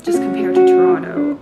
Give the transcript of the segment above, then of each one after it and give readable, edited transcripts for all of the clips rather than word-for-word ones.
Just compared to Toronto,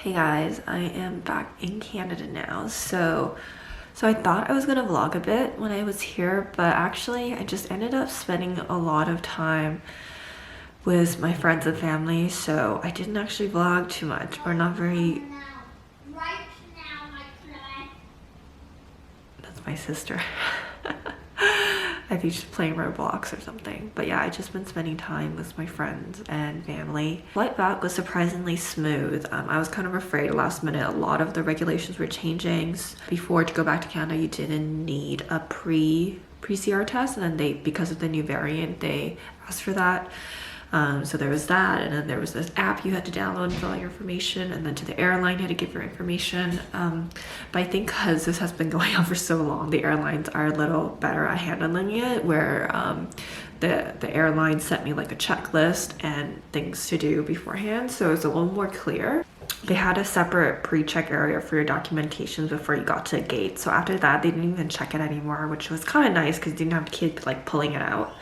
Hey guys, I am back in Canada now. So I thought I was gonna vlog a bit when I was here, but actually I just ended up spending a lot of time with my friends and family, so I didn't actually vlog too much, or not very. That's my sister. I think she's playing Roblox or something. But yeah, I just been spending time with my friends and family. Flight back was surprisingly smooth. I was kind of afraid last minute. A lot of the regulations were changing. Before, to go back to Canada, you didn't need a pre-CR test, and then because of the new variant, they asked for that. So there was that, and then there was this app you had to download and fill out your information, and then to the airline you had to give your information. But I think because this has been going on for so long, the airlines are a little better at handling it, where the airline sent me like a checklist and things to do beforehand, so it's a little more clear. They had a separate pre-check area for your documentation before you got to the gate, so after that they didn't even check it anymore, which was kind of nice because you didn't have to keep like pulling it out.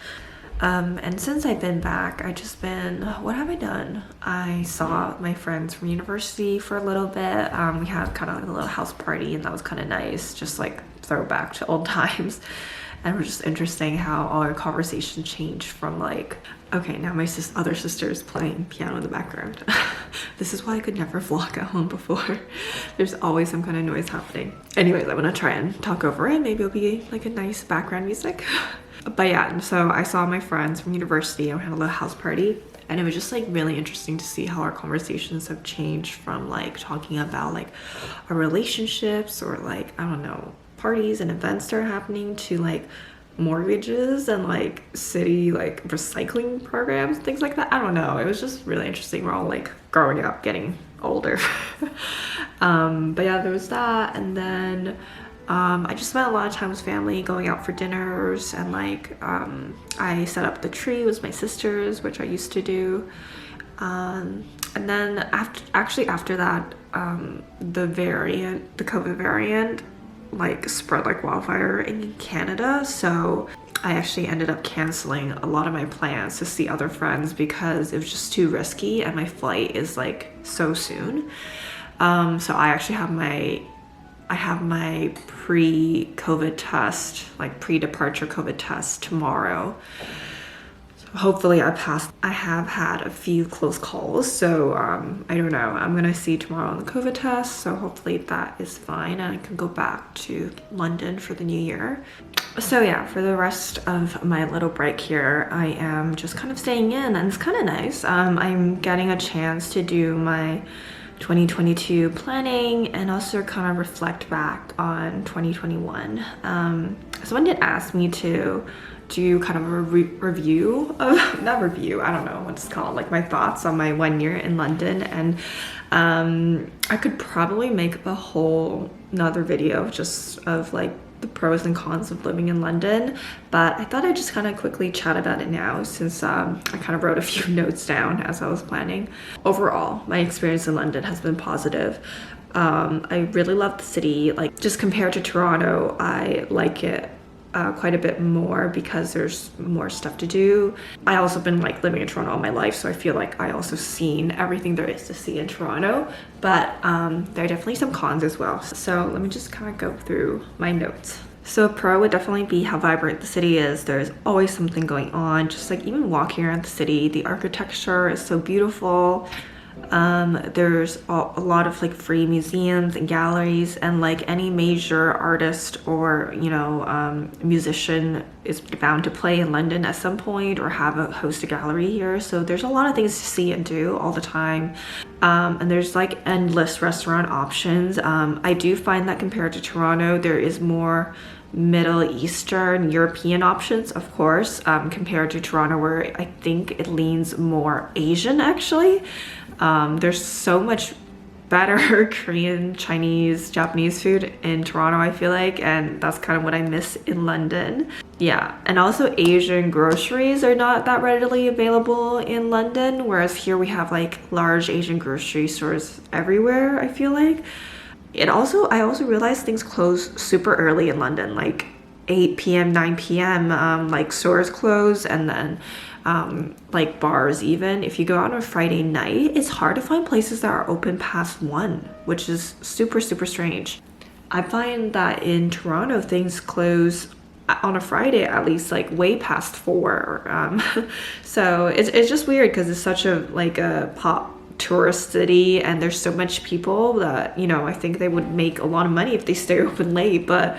And since I've been back, what have I done? I saw my friends from university for a little bit. We had kind of like a little house party, and that was kind of nice, just like throwback to old times. And it was just interesting how all our conversation changed from like, okay, now my other sister is playing piano in the background. This is why I could never vlog at home before. There's always some kind of noise happening. Anyways, I'm gonna try and talk over it. Maybe it'll be like a nice background music. But yeah, so I saw my friends from university and we had a little house party, and it was just like really interesting to see how our conversations have changed from like talking about like our relationships or like, I don't know, parties and events that are happening, to like mortgages and like city like recycling programs, things like that. I don't know, it was just really interesting. We're all like growing up, getting older. But yeah, there was that, and then I just spent a lot of time with family, going out for dinners, and like I set up the tree with my sisters, which I used to do. And then after that, the COVID variant like spread like wildfire in Canada, so I actually ended up canceling a lot of my plans to see other friends because it was just too risky, and my flight is like so soon. So I actually have my pre-COVID test, like pre-departure COVID test tomorrow. So hopefully I passed. I have had a few close calls, so I don't know. I'm gonna see tomorrow on the COVID test, so hopefully that is fine and I can go back to London for the new year. So yeah, for the rest of my little break here, I am just kind of staying in, and it's kind of nice. I'm getting a chance to do my 2022 planning and also kind of reflect back on 2021. Someone did ask me to do kind of a review of, not review, I don't know what it's called, like my thoughts on my 1 year in London, and I could probably make a whole another video just of like the pros and cons of living in London, but I thought I'd just kind of quickly chat about it now, since I kind of wrote a few notes down as I was planning. Overall, my experience in London has been positive. I really love the city. Like, just compared to Toronto, I like it quite a bit more because there's more stuff to do. I also been like living in Toronto all my life, so I feel like I also seen everything there is to see in Toronto, but there are definitely some cons as well. So let me just kind of go through my notes. So a pro would definitely be how vibrant the city is. There's always something going on. Just like even walking around the city, the architecture is so beautiful. There's a lot of like free museums and galleries, and like any major artist or musician is bound to play in London at some point or host a gallery here. So there's a lot of things to see and do all the time. And there's like endless restaurant options. I do find that compared to Toronto, there is more Middle Eastern European options, of course, compared to Toronto, where I think it leans more Asian actually. There's so much better Korean, Chinese, Japanese food in Toronto, I feel like, and that's kind of what I miss in London. Yeah, and also Asian groceries are not that readily available in London, whereas here we have like large Asian grocery stores everywhere, I feel like. I also realized things close super early in London, like 8 p.m., 9 p.m. Like stores close, and then like bars even. If you go out on a Friday night, it's hard to find places that are open past 1, which is super, super strange. I find that in Toronto, things close on a Friday at least like way past 4. So it's just weird because it's such a like a pop tourist city, and there's so much people that I think they would make a lot of money if they stay open late, but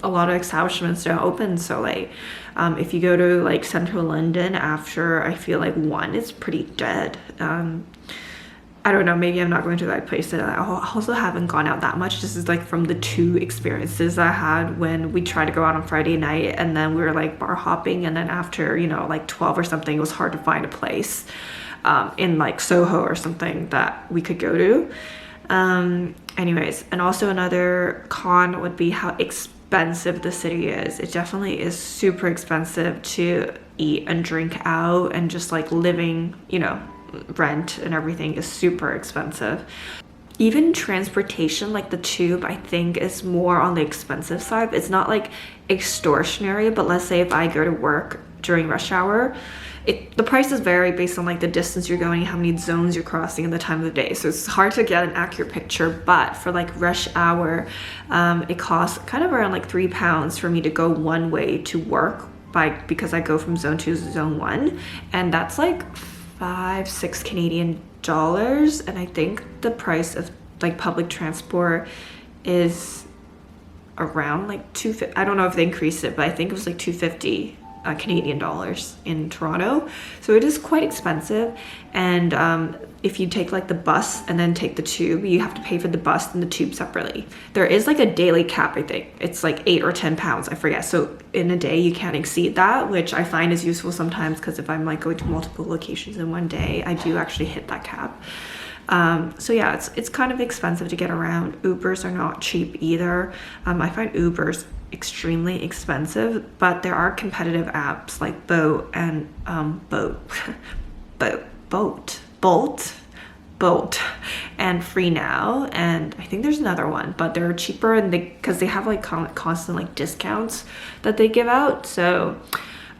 a lot of establishments don't open so late. If you go to like central London after, I feel like 1, it's pretty dead. I don't know, maybe I'm not going to that place. I also haven't gone out that much. This is like from the 2 experiences I had when we tried to go out on Friday night, and then we were like bar hopping, and then after like 12 or something, it was hard to find a place in like Soho or something that we could go to. Anyways, and also another con would be how expensive the city is. It definitely is super expensive to eat and drink out, and just like living, rent and everything is super expensive. Even transportation, like the tube, I think is more on the expensive side. It's not like extortionary, but let's say if I go to work during rush hour, the prices vary based on like the distance you're going, how many zones you're crossing, and the time of the day. So it's hard to get an accurate picture, but for like rush hour, it costs kind of around like £3 for me to go one way to work because I go from zone 2 to zone 1, and that's like 5-6 Canadian dollars. And I think the price of like public transport is around like $250. I don't know if they increased it, but I think it was like $250 Canadian dollars in Toronto. So it is quite expensive. And if you take like the bus and then take the tube, you have to pay for the bus and the tube separately. There is like a daily cap, I think. It's like 8 or 10 pounds, I forget. So in a day you can't exceed that, which I find is useful sometimes, because if I'm like going to multiple locations in one day, I do actually hit that cap. So yeah, it's kind of expensive to get around. Ubers are not cheap either. I find Ubers extremely expensive, but there are competitive apps like Bolt and Bolt and Free Now, and I think there's another one, but they're cheaper, and because they have like constant like discounts that they give out. So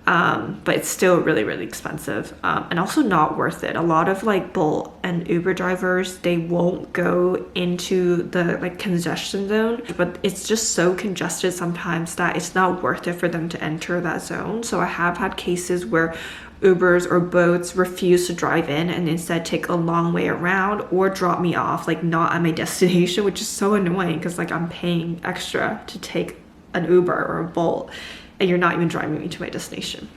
but it's still really, really expensive, and also not worth it. A lot of like Bolt and Uber drivers, they won't go into the like congestion zone, but it's just so congested sometimes that it's not worth it for them to enter that zone. So I have had cases where Ubers or boats refuse to drive in and instead take a long way around or drop me off like not at my destination, which is so annoying because like I'm paying extra to take an Uber or a Bolt, and you're not even driving me to my destination.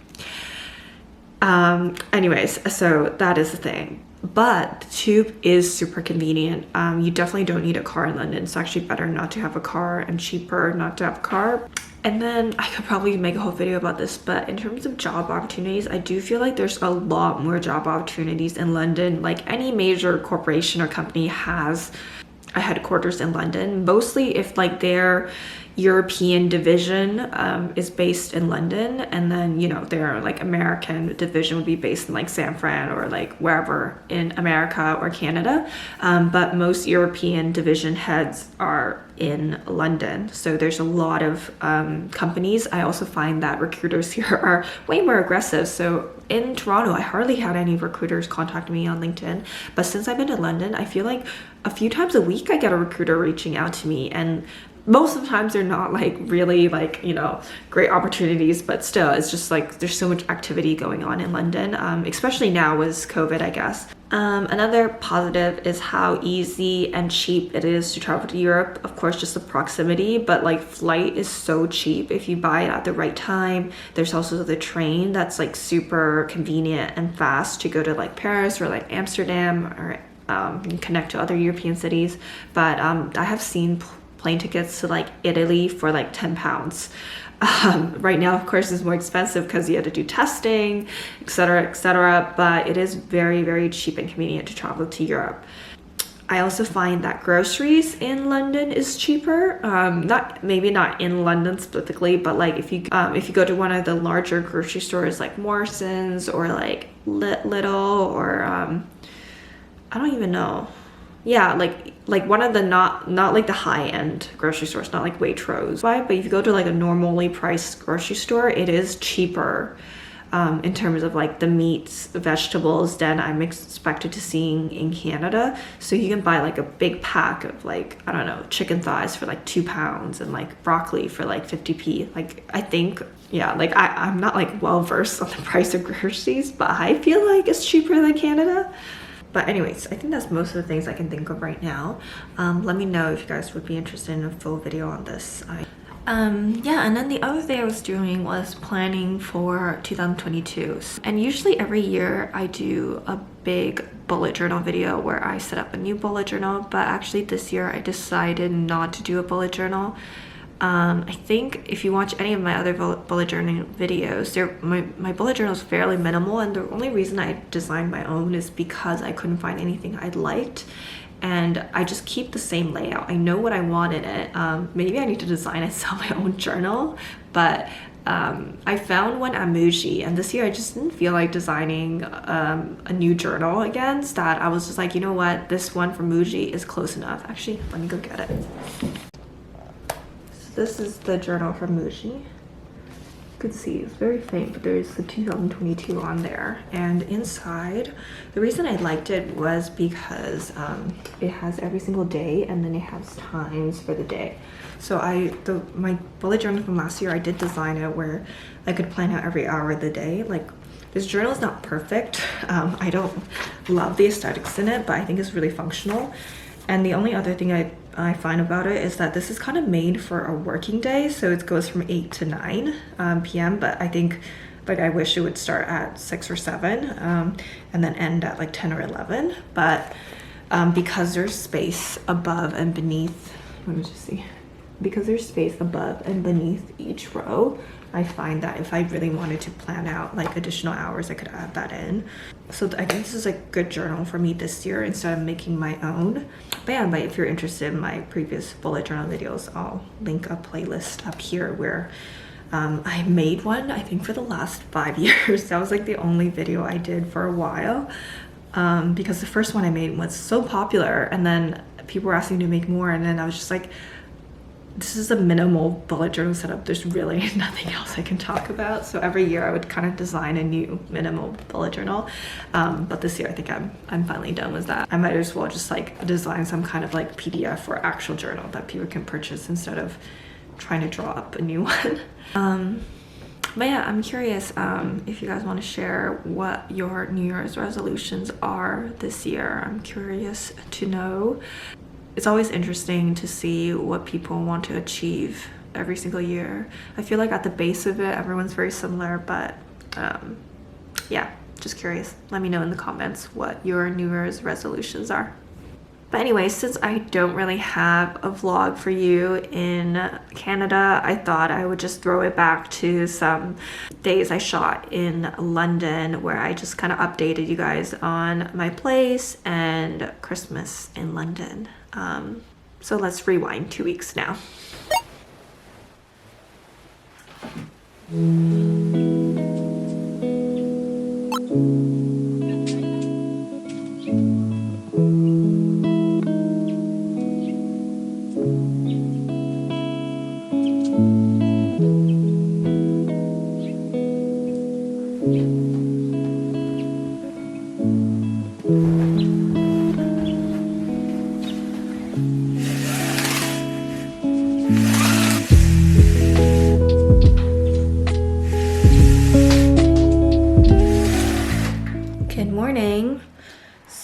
Anyways, so that is the thing. But the tube is super convenient. You definitely don't need a car in London. It's actually better not to have a car and cheaper not to have a car. And then I could probably make a whole video about this, but in terms of job opportunities, I do feel like there's a lot more job opportunities in London. Like any major corporation or company has a headquarters in London, mostly if like they're European division is based in London, and then, you know, their like American division would be based in like San Fran or like wherever in America or Canada. But most European division heads are in London. So there's a lot of companies. I also find that recruiters here are way more aggressive. So in Toronto, I hardly had any recruiters contact me on LinkedIn. But since I've been to London, I feel like a few times a week I get a recruiter reaching out to me, and most of the times they're not like really like, you know, great opportunities, but still it's just like there's so much activity going on in London, especially now with COVID, I guess. Another positive is how easy and cheap it is to travel to Europe. Of course, just the proximity, but like flight is so cheap if you buy it at the right time. There's also the train that's like super convenient and fast to go to like Paris or like Amsterdam, or connect to other European cities. But I have seen plane tickets to like Italy for like £10. Right now, of course, it's more expensive because you have to do testing, etc., but it is very, very cheap and convenient to travel to Europe. I also find that groceries in London is cheaper. Maybe not in London specifically, but like if you go to one of the larger grocery stores like Morrison's or like Lidl or I don't even know. Yeah, like one of the not like the high-end grocery stores, not like Waitrose. But if you go to like a normally priced grocery store, it is cheaper in terms of like the meats, vegetables than I'm expected to seeing in Canada. So you can buy like a big pack of like, I don't know, chicken thighs for like £2 and like broccoli for like 50p. Like I think, yeah, like I'm not like well versed on the price of groceries, but I feel like it's cheaper than Canada. But anyways, I think that's most of the things I can think of right now. Let me know if you guys would be interested in a full video on this. Yeah, and then the other thing I was doing was planning for 2022. And usually every year I do a big bullet journal video where I set up a new bullet journal, but actually this year I decided not to do a bullet journal. I think if you watch any of my other bullet journaling videos, my bullet journal is fairly minimal, and the only reason I designed my own is because I couldn't find anything I liked, and I just keep the same layout. I know what I want in it. Maybe I need to design and sell my own journal, but I found one at Muji, and this year I just didn't feel like designing a new journal again, so that I was just like, you know what, this one from Muji is close enough. Actually, let me go get it. This is the journal from Muji. You can see it's very faint, but there's the 2022 on there. And inside, the reason I liked it was because it has every single day, and then it has times for the day. So my bullet journal from last year, I did design it where I could plan out every hour of the day. Like, this journal is not perfect. I don't love the aesthetics in it, but I think it's really functional. And the only other thing I find about it is that this is kind of made for a working day, so it goes from 8 to 9 p.m. But I think, like, I wish it would start at 6 or 7 and then end at like 10 or 11. But because there's space above and beneath, let me just see. Because there's space above and beneath each row, I find that if I really wanted to plan out like additional hours, I could add that in. So I think this is a good journal for me this year instead of making my own. But yeah, if you're interested in my previous bullet journal videos, I'll link a playlist up here where I made one, I think for the last 5 years. That was like the only video I did for a while because the first one I made was so popular, and then people were asking me to make more, and then I was just like, this is a minimal bullet journal setup. There's really nothing else I can talk about. So every year I would kind of design a new minimal bullet journal. But this year I think I'm finally done with that. I might as well just like design some kind of like PDF or actual journal that people can purchase instead of trying to draw up a new one. But yeah, I'm curious if you guys want to share what your New Year's resolutions are this year. I'm curious to know. It's always interesting to see what people want to achieve every single year. I feel like at the base of it, everyone's very similar, but yeah, just curious. Let me know in the comments what your New Year's resolutions are. But anyway, since I don't really have a vlog for you in Canada, I thought I would just throw it back to some days I shot in London where I just kind of updated you guys on my place and Christmas in London. So let's rewind 2 weeks now.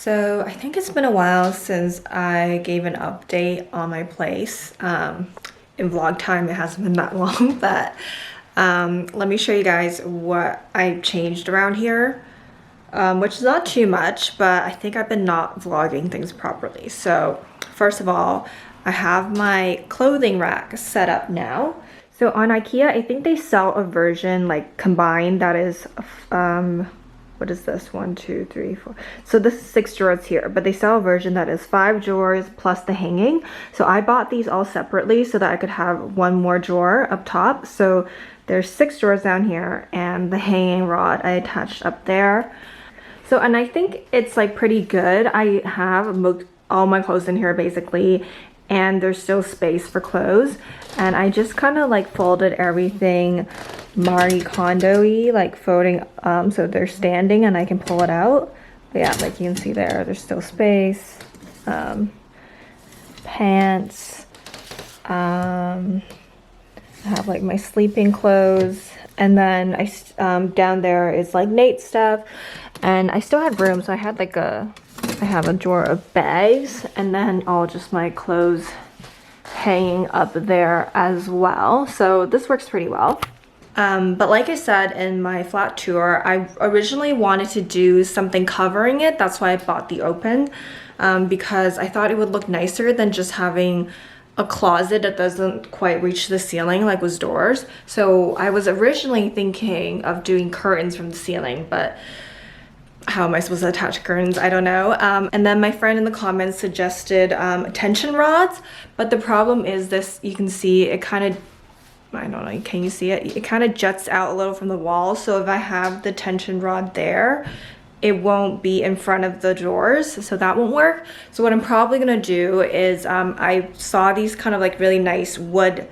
So I think it's been a while since I gave an update on my place. In vlog time, it hasn't been that long, but let me show you guys what I changed around here, which is not too much, but I think I've been not vlogging things properly. So first of all, I have my clothing rack set up now. So on IKEA, I think they sell a version like combined that is what is this? 1, 2, 3, 4. So this is 6 drawers here, but they sell a version that is 5 drawers plus the hanging. So I bought these all separately so that I could have one more drawer up top. So there's 6 drawers down here and the hanging rod I attached up there. So, and I think it's like pretty good. I have all my clothes in here basically, and there's still space for clothes. And I just kind of like folded everything Marie Kondo-y, like folding, so they're standing and I can pull it out. But yeah, like you can see there's still space. Pants. I have like my sleeping clothes. And then down there is like Nate's stuff. And I still had room, so I had like I have a drawer of bags and then all just my clothes hanging up there as well. So this works pretty well. But like I said in my flat tour, I originally wanted to do something covering it. That's why I bought the open, because I thought it would look nicer than just having a closet that doesn't quite reach the ceiling like with doors. So I was originally thinking of doing curtains from the ceiling, but how am I supposed to attach curtains? I don't know. And then my friend in the comments suggested tension rods, but the problem is this, you can see it kind of, I don't know, can you see it? It kind of juts out a little from the wall. So if I have the tension rod there, it won't be in front of the drawers, so that won't work. So what I'm probably gonna do is, I saw these kind of like really nice wood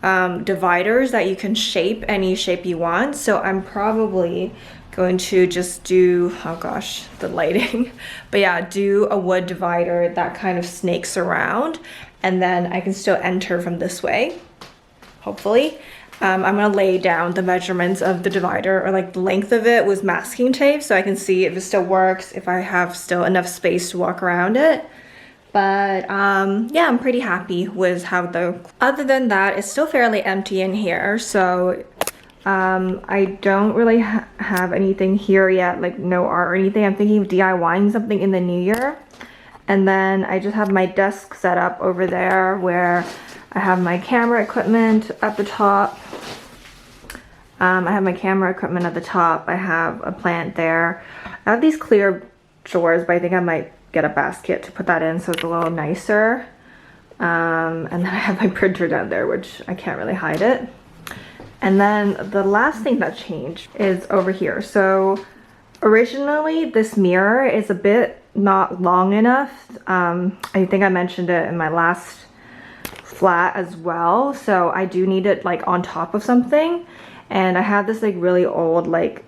dividers that you can shape any shape you want. So I'm probably going to just do, oh gosh, the lighting. But yeah, do a wood divider that kind of snakes around, and then I can still enter from this way, hopefully. I'm gonna lay down the measurements of the divider, or like the length of it, with masking tape so I can see if it still works, if I have still enough space to walk around it. But yeah, I'm pretty happy with how other than that, it's still fairly empty in here. So I don't really have anything here yet, like no art or anything. I'm thinking of DIYing something in the new year. And then I just have my desk set up over there where I have my camera equipment at the top. I have my camera equipment at the top. I have a plant there. I have these clear drawers, but I think I might get a basket to put that in so it's a little nicer. And then I have my printer down there, which I can't really hide it. And then the last thing that changed is over here. So originally this mirror is a bit not long enough. I think I mentioned it in my last flat as well. So I do need it like on top of something. And I have this like really old like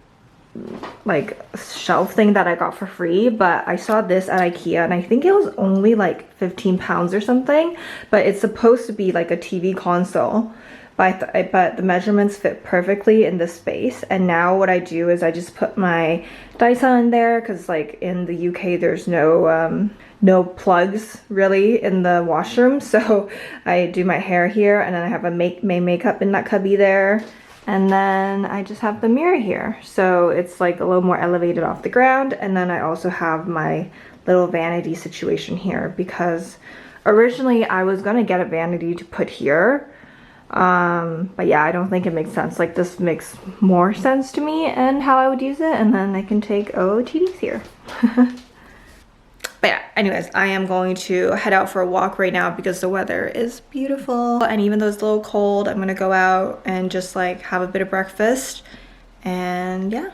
shelf thing that I got for free, but I saw this at IKEA and I think it was only like 15 pounds or something, but it's supposed to be like a TV console. But the measurements fit perfectly in this space. And now what I do is I just put my Dyson in there, because like in the UK there's no plugs really in the washroom. So I do my hair here, and then I have my makeup in that cubby there. And then I just have the mirror here. So it's like a little more elevated off the ground. And then I also have my little vanity situation here, because originally I was gonna get a vanity to put here. But yeah, I don't think it makes sense. Like this makes more sense to me and how I would use it. And then I can take OOTDs here. But yeah, anyways, I am going to head out for a walk right now because the weather is beautiful. And even though it's a little cold, I'm gonna go out and just like have a bit of breakfast. And yeah.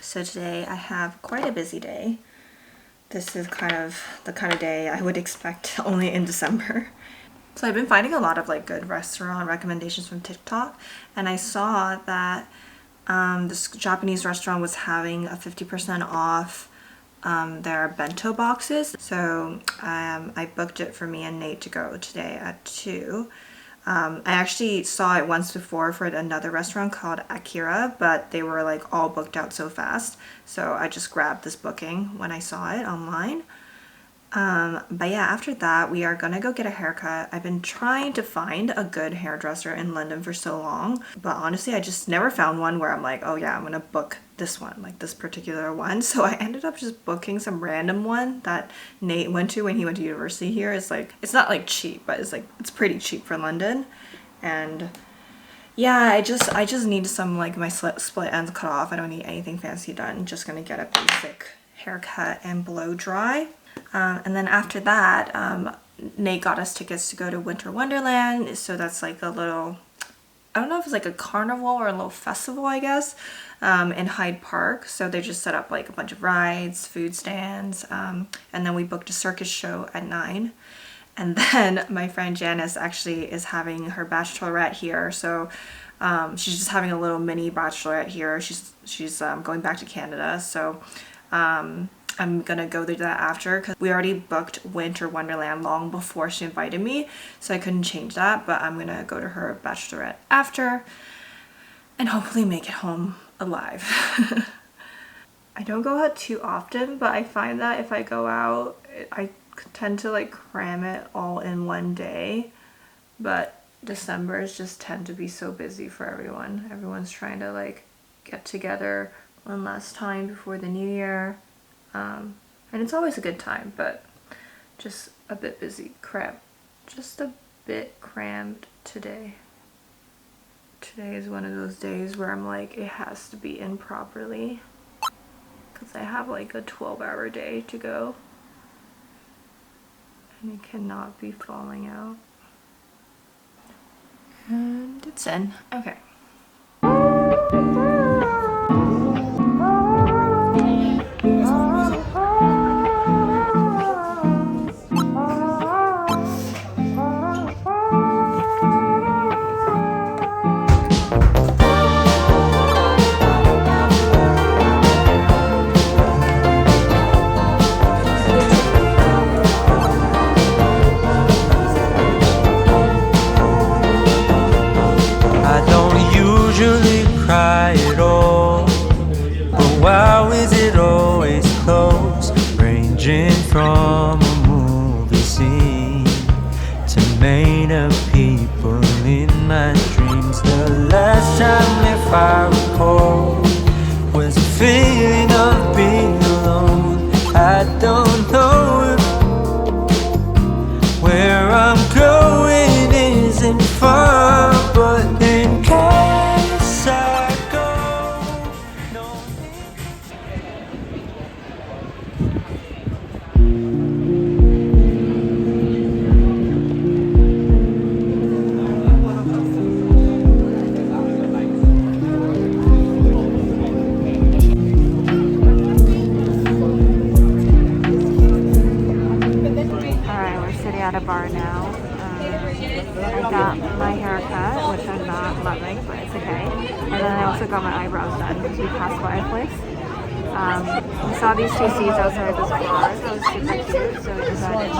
So today I have quite a busy day. This is kind of the kind of day I would expect only in December. So I've been finding a lot of like good restaurant recommendations from TikTok, and I saw that this Japanese restaurant was having a 50% off their bento boxes. So I booked it for me and Nate to go today at 2. I actually saw it once before for another restaurant called Akira, but they were like all booked out so fast. So I just grabbed this booking when I saw it online. But yeah, after that, we are gonna go get a haircut. I've been trying to find a good hairdresser in London for so long, but honestly, I just never found one where I'm like, oh yeah, I'm gonna book this one, like this particular one. So I ended up just booking some random one that Nate went to when he went to university here. It's like, it's not like cheap, but it's like, it's pretty cheap for London. And yeah, I just need some like my split ends cut off. I don't need anything fancy done. Just gonna get a basic haircut and blow dry. And then after that, Nate got us tickets to go to Winter Wonderland. So that's like a little, I don't know if it's like a carnival or a little festival, I guess, in Hyde Park. So they just set up like a bunch of rides, food stands, and then we booked a circus show at 9. And then my friend Janice actually is having her bachelorette here. So she's just having a little mini bachelorette here. She's going back to Canada. So I'm gonna go do that after, because we already booked Winter Wonderland long before she invited me, so I couldn't change that. But I'm gonna go to her bachelorette after and hopefully make it home alive. I don't go out too often, but I find that if I go out, I tend to like cram it all in one day. But Decembers just tend to be so busy for everyone. Everyone's trying to like get together one last time before the new year. And it's always a good time, but just a bit busy, just a bit crammed today. Today is one of those days where I'm like, it has to be in properly, because I have like a 12-hour day to go, and it cannot be falling out. And it's in. Okay. From a movie scene to made up people in my dreams. The last time, if I recall, was a feeling of being alone. I don't know if where I'm going isn't far, but in case I go, no. but it's okay. And then I also got my eyebrows done because we passed by a place. We saw these two seeds outside this bar, so it was super cute, so we decided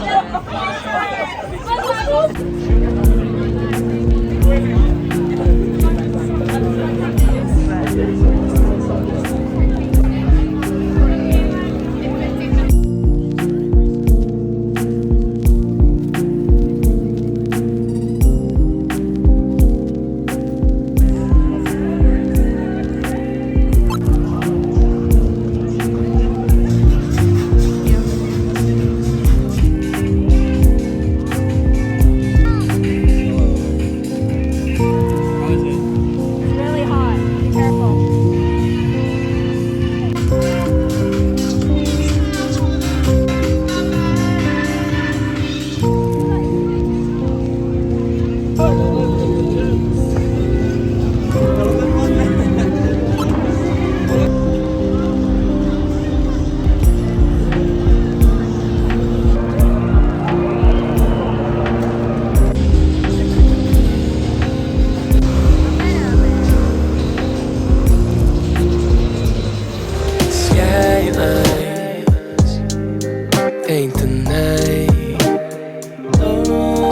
paint the night,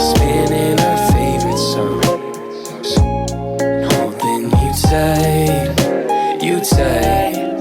spinning our favorite songs, holding you tight,